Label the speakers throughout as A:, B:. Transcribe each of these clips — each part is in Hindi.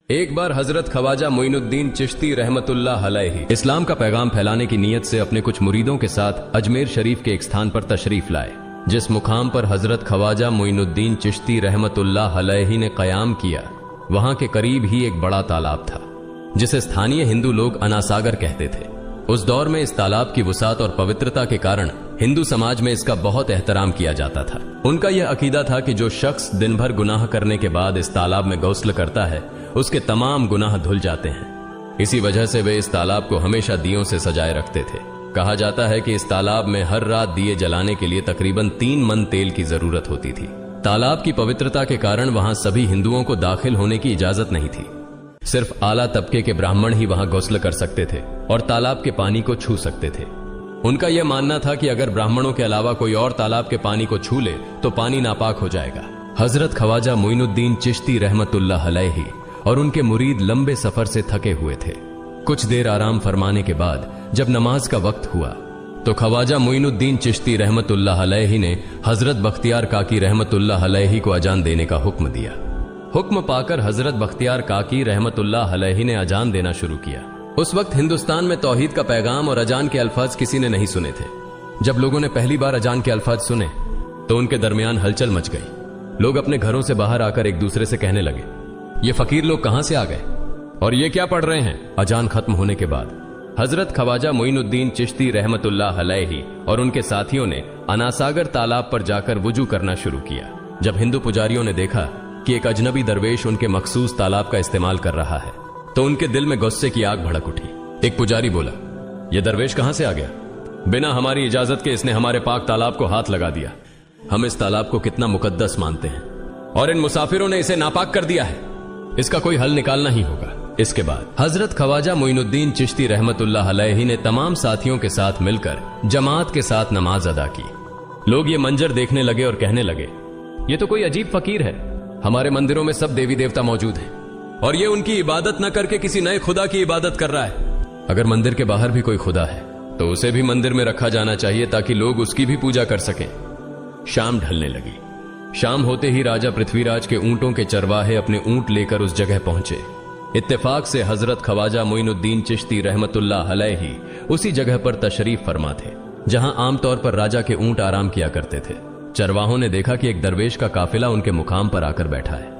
A: एक बार हजरत ख्वाजा मोइनुद्दीन चिश्ती रहमतुल्लाह अलैहि इस्लाम का पैगाम फैलाने की नीयत से अपने कुछ मुरीदों के साथ अजमेर शरीफ के एक स्थान पर तशरीफ लाए। जिस मुकाम पर हजरत ख्वाजा मोइनुद्दीन चिश्ती रहमतुल्लाह अलैहि ने कयाम किया, वहां के करीब ही एक बड़ा तालाब था जिसे स्थानीय हिंदू लोग अनासागर कहते थे। उस दौर में इस तालाब की वुसात और पवित्रता के कारण हिंदू समाज में इसका बहुत एहतराम किया जाता था। उनका यह अकीदा था कि जो शख्स दिन भर गुनाह करने के बाद इस तालाब में गौस्ल करता है, उसके तमाम गुनाह धुल जाते हैं। इसी वजह से वे इस तालाब को हमेशा दियों से सजाए रखते थे। कहा जाता है कि इस तालाब में हर रात दिए जलाने के लिए तकरीबन 3 मन तेल की जरूरत होती थी। तालाब की पवित्रता के कारण वहां सभी हिंदुओं को दाखिल होने की इजाजत नहीं थी। सिर्फ आला तबके के ब्राह्मण ही वहां गौस्ल कर सकते थे और तालाब के पानी को छू सकते थे। उनका यह मानना था कि अगर ब्राह्मणों के अलावा कोई और तालाब के पानी को छू ले तो पानी नापाक हो जाएगा। हजरत ख्वाजा मोइनुद्दीन चिश्ती रहमतुल्लाह अलैहि और उनके मुरीद लंबे सफर से थके हुए थे। कुछ देर आराम फरमाने के बाद जब नमाज का वक्त हुआ तो ख्वाजा मोइनुद्दीन चिश्ती रहमतुल्लाह अलैहि ने हजरत बख्तियार काकी रहमतुल्लाह अलैहि को अजान देने का हुक्म दिया। हुक्म पाकर हजरत बख्तियार काकी रहमतुल्लाह अलैहि ने अजान देना शुरू किया। उस वक्त हिंदुस्तान में तौहीद का पैगाम और अजान के अल्फाज किसी ने नहीं सुने थे। जब लोगों ने पहली बार अजान के अल्फाज सुने तो उनके दरमियान हलचल मच गई। लोग अपने घरों से बाहर आकर एक दूसरे से कहने लगे, ये फकीर लोग कहां से आ गए और ये क्या पढ़ रहे हैं। अजान खत्म होने के बाद हजरत ख्वाजा मोइनुद्दीन चिश्ती रहमतुल्लाह अलैहि और उनके साथियों ने अनासागर तालाब पर जाकर वुजू करना शुरू किया। जब हिंदू पुजारियों ने देखा कि एक अजनबी दरवेश उनके मखसूस तालाब का इस्तेमाल कर रहा है तो उनके दिल में गुस्से की आग भड़क उठी। एक पुजारी बोला, यह दरवेश कहां से आ गया? बिना हमारी इजाजत के इसने हमारे पाक तालाब को हाथ लगा दिया। हम इस तालाब को कितना मुकद्दस मानते हैं और इन मुसाफिरों ने इसे नापाक कर दिया है। इसका कोई हल निकालना ही होगा। इसके बाद हजरत ख्वाजा मोइनुद्दीन चिश्ती रहमतुल्लाह अलैहि ने तमाम साथियों के साथ मिलकर जमात के साथ नमाज अदा की। लोग ये मंजर देखने लगे और कहने लगे, ये तो कोई अजीब फकीर है। हमारे मंदिरों में सब देवी देवता मौजूद हैं और ये उनकी इबादत न करके किसी नए खुदा की इबादत कर रहा है। अगर मंदिर के बाहर भी कोई खुदा है तो उसे भी मंदिर में रखा जाना चाहिए ताकि लोग उसकी भी पूजा कर सकें। शाम ढलने लगी। शाम होते ही राजा पृथ्वीराज के ऊंटों के चरवाहे अपने ऊंट लेकर उस जगह पहुंचे। इत्तेफाक से हजरत ख्वाजा मोइनुद्दीन चिश्ती रहमतुल्लाह अलैहि उसी जगह पर तशरीफ फरमा थे जहां आमतौर पर राजा के ऊंट आराम किया करते थे। चरवाहों ने देखा कि एक दरवेश का काफिला उनके मुकाम पर आकर बैठा है।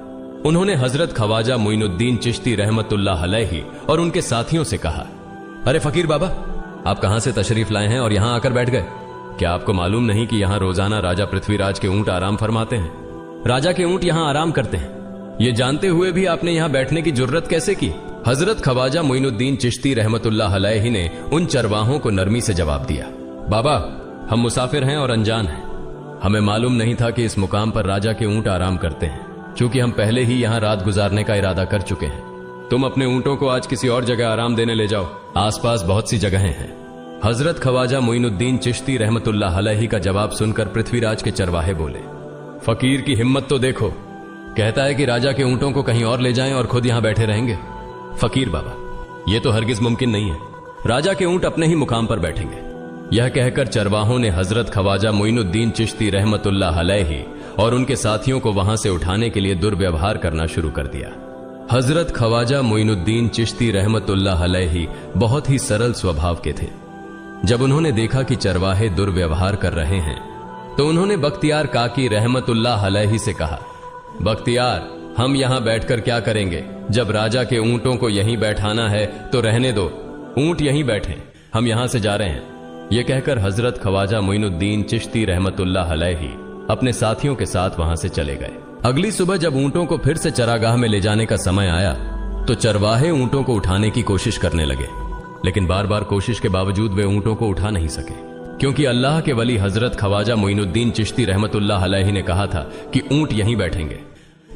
A: उन्होंने हजरत ख्वाजा मोइनुद्दीन चिश्ती रहमतुल्लाह अलैहि और उनके साथियों से कहा, अरे फकीर बाबा, आप कहां से तशरीफ लाए हैं और यहां आकर बैठ गए? क्या आपको मालूम नहीं कि यहां रोजाना राजा पृथ्वीराज के ऊंट आराम फरमाते हैं? राजा के ऊंट यहां आराम करते हैं। ये जानते हुए भी आपने यहां बैठने की जुर्रत कैसे की? हजरत ख्वाजा मोइनुद्दीन चिश्ती रहमतुल्लाह अलैहि ने उन चरवाहों को नरमी से जवाब दिया, बाबा, हम मुसाफिर हैं और अनजान हैं। हमें मालूम नहीं था कि इस मुकाम पर राजा के ऊंट आराम करते हैं। चूंकि हम पहले ही यहां रात गुजारने का इरादा कर चुके हैं, तुम अपने ऊंटों को आज किसी और जगह आराम देने ले जाओ। आसपास बहुत सी जगहें हैं। हजरत ख्वाजा मोइनुद्दीन चिश्ती रहमतुल्लाह अलैहि का जवाब सुनकर पृथ्वीराज के चरवाहे बोले, फकीर की हिम्मत तो देखो, कहता है कि राजा के ऊंटों को कहीं और ले जाएं और खुद यहां बैठे रहेंगे। फकीर बाबा, यह तो हरगिज मुमकिन नहीं है। राजा के ऊंट अपने ही मुकाम पर बैठेंगे। यह कहकर चरवाहों ने हजरत ख्वाजा मोइनुद्दीन चिश्ती रहमतुल्लाह अलैहि और उनके साथियों को वहां से उठाने के लिए दुर्व्यवहार करना शुरू कर दिया। हजरत ख्वाजा मोइनुद्दीन चिश्ती रहमतुल्लाह अलैहि बहुत ही सरल स्वभाव के थे। जब उन्होंने देखा कि चरवाहे दुर्व्यवहार कर रहे हैं तो उन्होंने बख्तियार काकी रहमतुल्लाह अलैहि से कहा, बख्तियार, हम यहां बैठकर क्या करेंगे? जब राजा के ऊंटों को यहीं बैठाना है तो रहने दो, ऊंट यहीं बैठे, हम यहां से जा रहे हैं। यह कहकर हजरत ख्वाजा मोइनुद्दीन चिश्ती रहमतुल्लाह अलैहि अपने साथियों के साथ वहां से चले गए। अगली सुबह जब ऊंटों को फिर से चरागाह में ले जाने का समय आया तो चरवाहे ऊंटों को उठाने की कोशिश करने लगे, लेकिन बार बार कोशिश के बावजूद वे ऊंटों को उठा नहीं सके, क्योंकि अल्लाह के वली हजरत ख्वाजा मोइनुद्दीन चिश्ती रहमतुल्लाह अलैहि ने कहा था कि ऊंट यहीं बैठेंगे।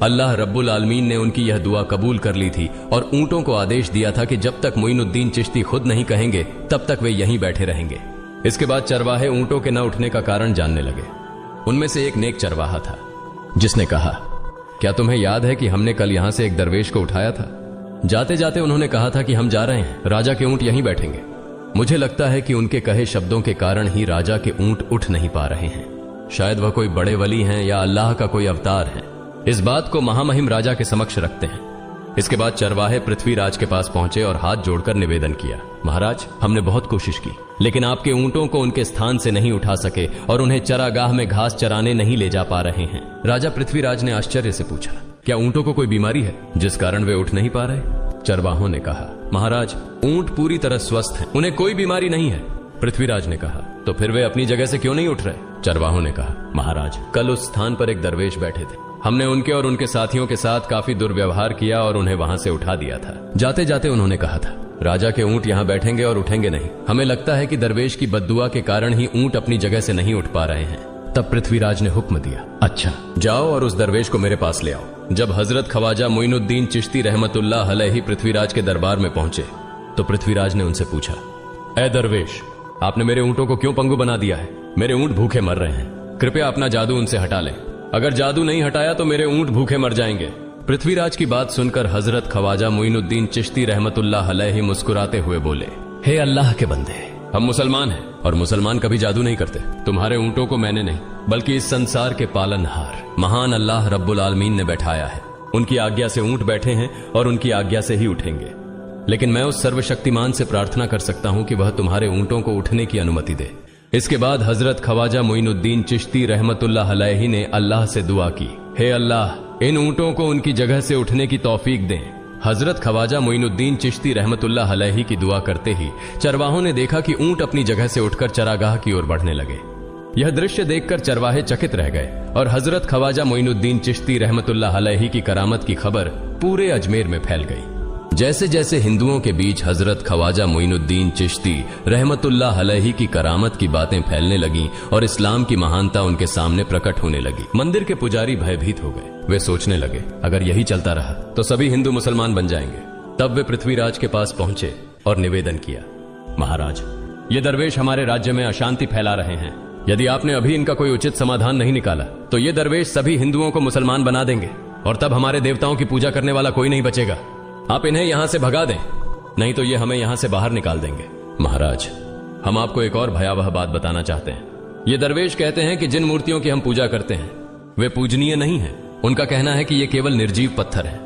A: अल्लाह रब्बुल आलमीन ने उनकी यह दुआ कबूल कर ली थी और ऊंटों को आदेश दिया था कि जब तक मोइनुद्दीन चिश्ती खुद नहीं कहेंगे तब तक वे यहीं बैठे रहेंगे। इसके बाद चरवाहे ऊंटों के न उठने का कारण जानने लगे। उनमें से एक नेक चरवाहा था जिसने कहा, क्या तुम्हें याद है कि हमने कल यहां से एक दरवेश को उठाया था? जाते जाते उन्होंने कहा था कि हम जा रहे हैं, राजा के ऊंट यहीं बैठेंगे। मुझे लगता है कि उनके कहे शब्दों के कारण ही राजा के ऊंट उठ नहीं पा रहे हैं। शायद वह कोई बड़े वली हैं या अल्लाह का कोई अवतार है। इस बात को महामहिम राजा के समक्ष रखते हैं। इसके बाद चरवाहे पृथ्वीराज के पास पहुंचे और हाथ जोड़कर निवेदन किया, महाराज, हमने बहुत कोशिश की, लेकिन आपके ऊंटों को उनके स्थान से नहीं उठा सके और उन्हें चरागाह में घास चराने नहीं ले जा पा रहे हैं। राजा पृथ्वीराज ने आश्चर्य से पूछा, क्या ऊंटों को कोई बीमारी है जिस कारण वे उठ नहीं पा रहे? चरवाहों ने कहा, महाराज, ऊंट पूरी तरह स्वस्थ हैं, उन्हें कोई बीमारी नहीं है। पृथ्वीराज ने कहा, तो फिर वे अपनी जगह से क्यों नहीं उठ रहे? चरवाहों ने कहा, महाराज, कल उस स्थान पर एक दरवेश बैठे थे, हमने उनके और उनके साथियों के साथ काफी दुर्व्यवहार किया और उन्हें वहां से उठा दिया था। जाते जाते उन्होंने कहा था, राजा के ऊंट यहाँ बैठेंगे और उठेंगे नहीं। हमें लगता है कि दरवेश की बद्दुआ के कारण ही ऊंट अपनी जगह से नहीं उठ पा रहे हैं। तब पृथ्वीराज ने हुक्म दिया, अच्छा, जाओ और उस दरवेश को मेरे पास ले आओ। जब हजरत ख्वाजा मोइनुद्दीन चिश्ती रहमतुल्लाह अलैहि पृथ्वीराज के दरबार में पहुंचे तो पृथ्वीराज ने उनसे पूछा, ए दरवेश, आपने मेरे ऊंटों को क्यों पंगु बना दिया है? मेरे ऊंट भूखे मर रहे हैं, कृपया अपना जादू उनसे हटा लें। अगर जादू नहीं हटाया तो मेरे ऊंट भूखे मर जाएंगे। पृथ्वीराज की बात सुनकर हजरत ख्वाजा मोइनुद्दीन चिश्ती रहमतुल्लाह अलैहि मुस्कुराते हुए बोले, हे अल्लाह के बंदे, हम मुसलमान हैं और मुसलमान कभी जादू नहीं करते। तुम्हारे ऊंटों को मैंने नहीं बल्कि इस संसार के पालनहार महान अल्लाह रब्बुल आलमीन ने बैठाया है। उनकी आज्ञा से ऊंट बैठे हैं और उनकी आज्ञा से ही उठेंगे। लेकिन मैं उस सर्वशक्तिमान से प्रार्थना कर सकता हूं कि वह तुम्हारे ऊंटों को उठने की अनुमति दे। इसके बाद हजरत ख्वाजा मोइनुद्दीन चिश्ती रहमतुल्लाह अलैहि ने अल्लाह से दुआ की, हे अल्लाह, इन ऊंटों को उनकी जगह से उठने की तौफीक दें। हजरत ख्वाजा मोइनुद्दीन चिश्ती रहमतुल्लाह अलैहि की दुआ करते ही चरवाहों ने देखा कि ऊंट अपनी जगह से उठकर चरागाह की ओर बढ़ने लगे। यह दृश्य देखकर चरवाहे चकित रह गए और हजरत ख्वाजा मोइनुद्दीन चिश्ती रहमतुल्लाह अलैहि की करामत की खबर पूरे अजमेर में फैल गई। जैसे जैसे हिंदुओं के बीच हजरत ख्वाजा मोइनुद्दीन चिश्ती रहमतुल्लाह अलैहि की करामत की बातें फैलने लगीं और इस्लाम की महानता उनके सामने प्रकट होने लगी, मंदिर के पुजारी भयभीत हो गए। वे सोचने लगे, अगर यही चलता रहा तो सभी हिंदू मुसलमान बन जाएंगे। तब वे पृथ्वीराज के पास पहुंचे और निवेदन किया, महाराज, ये दरवेश हमारे राज्य में अशांति फैला रहे हैं। यदि आपने अभी इनका कोई उचित समाधान नहीं निकाला तो ये दरवेश सभी हिंदुओं को मुसलमान बना देंगे और तब हमारे देवताओं की पूजा करने वाला कोई नहीं बचेगा। आप इन्हें यहां से भगा दें, नहीं तो ये हमें यहां से बाहर निकाल देंगे। महाराज, हम आपको एक और भयावह बात बताना चाहते हैं। ये दरवेश कहते हैं कि जिन मूर्तियों की हम पूजा करते हैं वे पूजनीय नहीं है। उनका कहना है कि ये केवल निर्जीव पत्थर है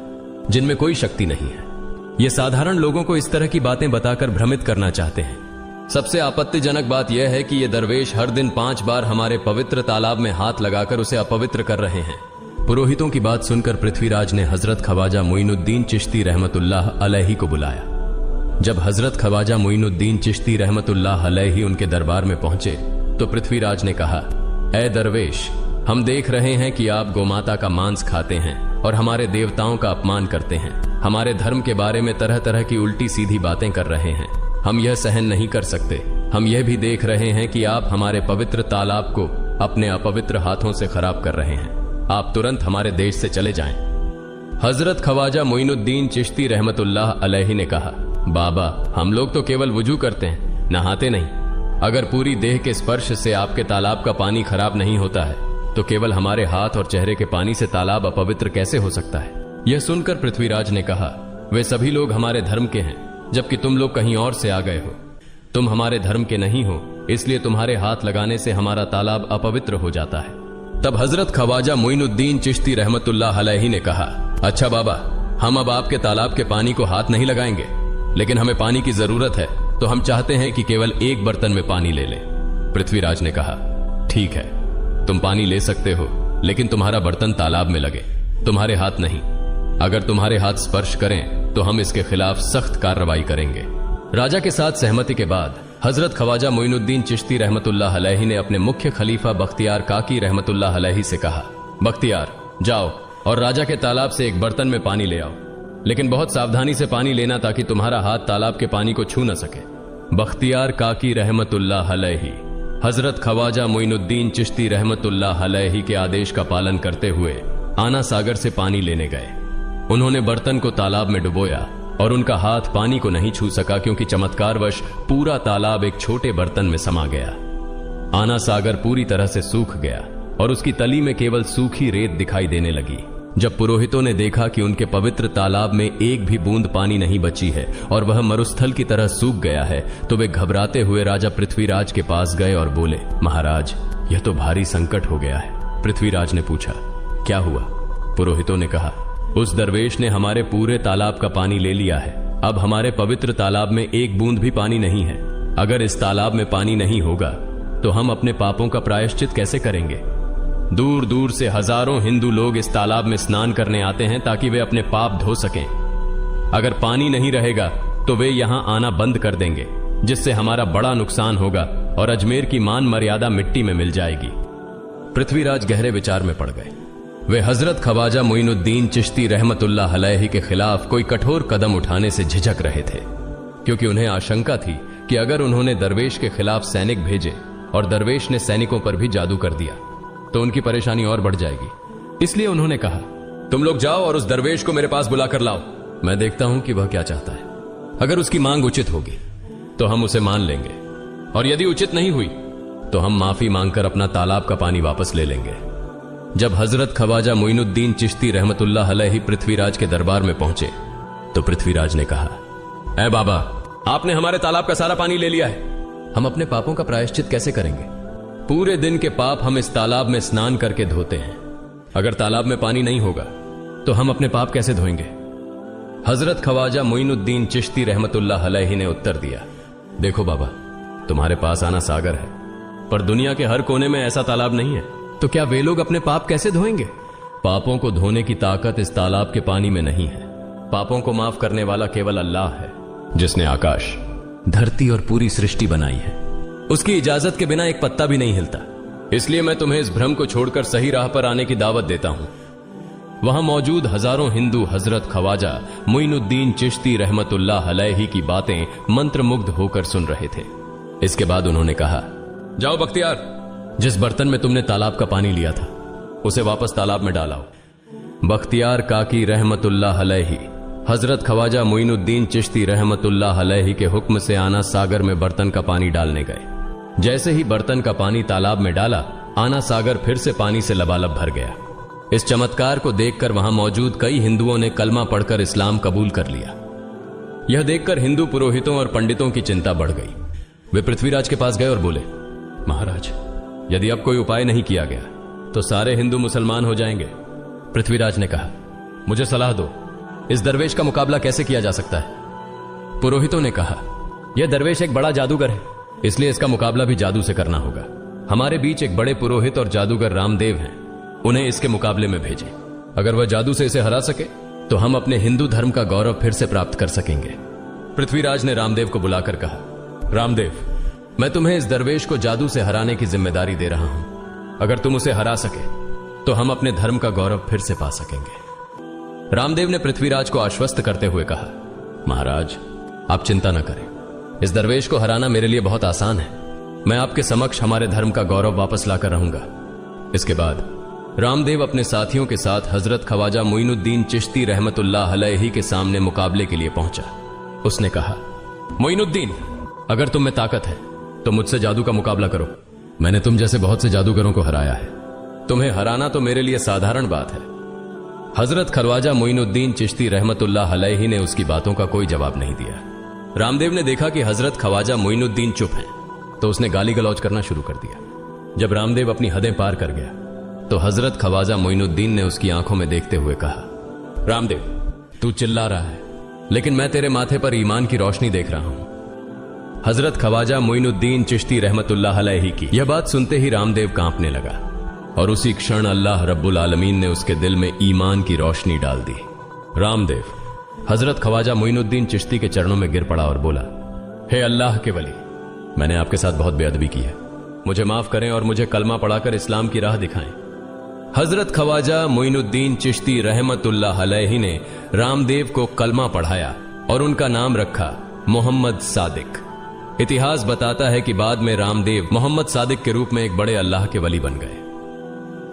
A: जिनमें कोई शक्ति नहीं है। ये साधारण लोगों को इस तरह की बातें बताकर भ्रमित करना चाहते हैं। सबसे आपत्तिजनक बात यह है कि ये दरवेश हर दिन 5 बार हमारे पवित्र तालाब में हाथ लगाकर उसे अपवित्र कर रहे हैं। पुरोहितों की बात सुनकर पृथ्वीराज ने हजरत ख्वाजा मोइनुद्दीन चिश्ती रहमतुल्लाह अलैहि को बुलाया। जब हजरत ख्वाजा मोइनुद्दीन चिश्ती रहमतुल्लाह अलैहि उनके दरबार में पहुंचे तो पृथ्वीराज ने कहा, ए दरवेश, हम देख रहे हैं कि आप गोमाता का मांस खाते हैं और हमारे देवताओं का अपमान करते हैं। हमारे धर्म के बारे में तरह तरह की उल्टी सीधी बातें कर रहे हैं। हम यह सहन नहीं कर सकते। हम यह भी देख रहे हैं कि आप हमारे पवित्र तालाब को अपने अपवित्र हाथों से खराब कर रहे हैं। आप तुरंत हमारे देश से चले जाएं। हजरत ख्वाजा मोइनुद्दीन चिश्ती रहमतुल्लाह अलैहि ने कहा, बाबा, हम लोग तो केवल वुजू करते हैं, नहाते नहीं। अगर पूरी देह के स्पर्श से आपके तालाब का पानी खराब नहीं होता है तो केवल हमारे हाथ और चेहरे के पानी से तालाब अपवित्र कैसे हो सकता है? यह सुनकर पृथ्वीराज ने कहा, वे सभी लोग हमारे धर्म के हैं जबकि तुम लोग कहीं और से आ गए हो। तुम हमारे धर्म के नहीं हो, इसलिए तुम्हारे हाथ लगाने से हमारा तालाब अपवित्र हो जाता है। तब हजरत ख्वाजा मोइनुद्दीन चिश्ती रहमतुल्लाह अलैहि ने कहा, अच्छा बाबा, हम अब आपके तालाब के पानी को हाथ नहीं लगाएंगे, लेकिन हमें पानी की जरूरत है तो हम चाहते हैं कि केवल एक बर्तन में पानी ले लें। पृथ्वीराज ने कहा, ठीक है, तुम पानी ले सकते हो, लेकिन तुम्हारा बर्तन तालाब में लगे, तुम्हारे हाथ नहीं। अगर तुम्हारे हाथ स्पर्श करें तो हम इसके खिलाफ सख्त कार्रवाई करेंगे। राजा के साथ सहमति के बाद हजरत ख्वाजा मोइनुद्दीन चिश्ती रहमतुल्लाह अलैहि ने अपने मुख्य खलीफा बख्तियार काकी रहमतुल्लाह अलैहि से कहा, बख्तियार, जाओ और राजा के तालाब से एक बर्तन में पानी ले आओ, लेकिन बहुत सावधानी से पानी लेना ताकि तुम्हारा हाथ तालाब के पानी को छू न सके। बख्तियार काकी रहमतुल्लाह अलैहि हजरत ख्वाजा मोइनुद्दीन चिश्ती रहमतुल्लाह अलैहि के आदेश का पालन करते हुए आना सागर से पानी लेने गए। उन्होंने बर्तन को तालाब में डुबोया और उनका हाथ पानी को नहीं छू सका क्योंकि चमत्कारवश पूरा तालाब एक छोटे बर्तन में समा गया। आना सागर पूरी तरह से सूख गया और उसकी तली में केवल सूखी रेत दिखाई देने लगी। जब पुरोहितों ने देखा कि उनके पवित्र तालाब में एक भी बूंद पानी नहीं बची है और वह मरुस्थल की तरह सूख गया है तो वे घबराते हुए राजा पृथ्वीराज के पास गए और बोले, महाराज, यह तो भारी संकट हो गया है। पृथ्वीराज ने पूछा, क्या हुआ? पुरोहितों ने कहा, उस दरवेश ने हमारे पूरे तालाब का पानी ले लिया है। अब हमारे पवित्र तालाब में एक बूंद भी पानी नहीं है। अगर इस तालाब में पानी नहीं होगा तो हम अपने पापों का प्रायश्चित कैसे करेंगे? दूर दूर से हजारों हिंदू लोग इस तालाब में स्नान करने आते हैं ताकि वे अपने पाप धो सकें। अगर पानी नहीं रहेगा तो वे यहां आना बंद कर देंगे, जिससे हमारा बड़ा नुकसान होगा और अजमेर की मान मर्यादा मिट्टी में मिल जाएगी। पृथ्वीराज गहरे विचार में पड़ गए। वे हजरत ख्वाजा मोइनुद्दीन चिश्ती रहमतुल्लाह अलैहि के खिलाफ कोई कठोर कदम उठाने से झिझक रहे थे, क्योंकि उन्हें आशंका थी कि अगर उन्होंने दरवेश के खिलाफ सैनिक भेजे और दरवेश ने सैनिकों पर भी जादू कर दिया तो उनकी परेशानी और बढ़ जाएगी। इसलिए उन्होंने कहा, तुम लोग जाओ और उस दरवेश को मेरे पास बुला कर लाओ। मैं देखता हूं कि वह क्या चाहता है। अगर उसकी मांग उचित होगी तो हम उसे मान लेंगे, और यदि उचित नहीं हुई तो हम माफी मांगकर अपना तालाब का पानी वापस ले लेंगे। जब हजरत ख्वाजा मोइनुद्दीन चिश्ती रहमतुल्लाह अलैहि पृथ्वीराज के दरबार में पहुंचे तो पृथ्वीराज ने कहा, ऐ बाबा, आपने हमारे तालाब का सारा पानी ले लिया है। हम अपने पापों का प्रायश्चित कैसे करेंगे? पूरे दिन के पाप हम इस तालाब में स्नान करके धोते हैं। अगर तालाब में पानी नहीं होगा तो हम अपने पाप कैसे धोएंगे? हजरत ख्वाजा मोइनुद्दीन चिश्ती रहमतुल्लाह अलैहि ने उत्तर दिया, देखो बाबा, तुम्हारे पास आना सागर है, पर दुनिया के हर कोने में ऐसा तालाब नहीं है, तो क्या वे लोग अपने पाप कैसे धोएंगे? पापों को धोने की ताकत इस तालाब के पानी में नहीं है। पापों को माफ करने वाला केवल अल्लाह है, जिसने आकाश, धरती और पूरी सृष्टि बनाई है। उसकी इजाजत के बिना एक पत्ता भी नहीं हिलता। इसलिए मैं तुम्हें इस भ्रम को छोड़कर सही राह पर आने की दावत देता हूं। वहां मौजूद हजारों हिंदू हजरत ख्वाजा मोइनुद्दीन चिश्ती रहमतुल्लाह अलैहि की बातें मंत्रमुग्ध होकर सुन रहे थे। इसके बाद उन्होंने कहा, जाओ बख्तियार, जिस बर्तन में तुमने तालाब का पानी लिया था उसे वापस तालाब में डालाओ। बख्तियार काकी रहमतुल्लाह अलैहि हजरत ख्वाजा मोइनुद्दीन चिश्ती रहमतुल्लाह अलैहि के हुक्म से आना सागर में बर्तन का पानी डालने गए। जैसे ही बर्तन का पानी तालाब में डाला, आना सागर फिर से पानी से लबालब भर गया। इस चमत्कार को देखकर वहां मौजूद कई हिंदुओं ने कलमा पढ़कर इस्लाम कबूल कर लिया। यह देखकर हिंदू पुरोहितों और पंडितों की चिंता बढ़ गई। वे पृथ्वीराज के पास गए और बोले, महाराज, यदि अब कोई उपाय नहीं किया गया तो सारे हिंदू मुसलमान हो जाएंगे। पृथ्वीराज ने कहा, मुझे सलाह दो, इस दरवेश का मुकाबला कैसे किया जा सकता है? पुरोहितों ने कहा, यह दरवेश एक बड़ा जादूगर है, इसलिए इसका मुकाबला भी जादू से करना होगा। हमारे बीच एक बड़े पुरोहित और जादूगर रामदेव हैं, उन्हें इसके मुकाबले में भेजें। अगर वह जादू से इसे हरा सके तो हम अपने हिंदू धर्म का गौरव फिर से प्राप्त कर सकेंगे। पृथ्वीराज ने रामदेव को बुलाकर कहा, रामदेव, मैं तुम्हें इस दरवेश को जादू से हराने की जिम्मेदारी दे रहा हूं। अगर तुम उसे हरा सके तो हम अपने धर्म का गौरव फिर से पा सकेंगे। रामदेव ने पृथ्वीराज को आश्वस्त करते हुए कहा, महाराज, आप चिंता न करें, इस दरवेश को हराना मेरे लिए बहुत आसान है। मैं आपके समक्ष हमारे धर्म का गौरव वापस लाकर रहूंगा। इसके बाद रामदेव अपने साथियों के साथ हजरत ख्वाजा मोइनुद्दीन चिश्ती रहमतुल्लाह अलैहि के सामने मुकाबले के लिए पहुंचा। उसने कहा, मोइनुद्दीन, अगर तुम में ताकत है तो मुझसे जादू का मुकाबला करो। मैंने तुम जैसे बहुत से जादूगरों को हराया है, तुम्हें हराना तो मेरे लिए साधारण बात है। हजरत ख्वाजा मोइनुद्दीन चिश्ती रहमतुल्लाह अलैहि ने उसकी बातों का कोई जवाब नहीं दिया। रामदेव ने देखा कि हजरत ख्वाजा मोइनुद्दीन चुप हैं, तो उसने गाली गलौज करना शुरू कर दिया। जब रामदेव अपनी हदें पार कर गया तो हजरत ख्वाजा मोइनुद्दीन ने उसकी आंखों में देखते हुए कहा, रामदेव, तू चिल्ला रहा है, लेकिन मैं तेरे माथे पर ईमान की रोशनी देख रहा हूं। हजरत ख्वाजा मोइनुद्दीन चिश्ती रहमतुल्लाह अलैहि की यह बात सुनते ही रामदेव कांपने लगा, और उसी क्षण अल्लाह रब्बुल आलमीन ने उसके दिल में ईमान की रोशनी डाल दी। रामदेव हजरत ख्वाजा मोइनुद्दीन चिश्ती के चरणों में गिर पड़ा और बोला, हे अल्लाह के वली, मैंने आपके साथ बहुत बेअदबी की है, मुझे माफ करें और मुझे कलमा पढ़ाकर इस्लाम की राह दिखाएं। हजरत ख्वाजा मोइनुद्दीन चिश्ती रहमतुल्लाह अलैहि ने रामदेव को कलमा पढ़ाया और उनका नाम रखा मोहम्मद सादिक। इतिहास बताता है कि बाद में रामदेव मोहम्मद सादिक के रूप में एक बड़े अल्लाह के वली बन गए।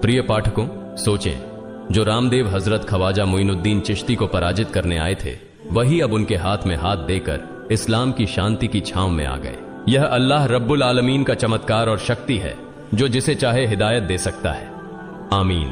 A: प्रिय पाठकों, सोचें, जो रामदेव हजरत ख्वाजा मोइनुद्दीन चिश्ती को पराजित करने आए थे, वही अब उनके हाथ में हाथ देकर इस्लाम की शांति की छांव में आ गए। यह अल्लाह रब्बुल आलमीन का चमत्कार और शक्ति है, जो जिसे चाहे हिदायत दे सकता है। आमीन।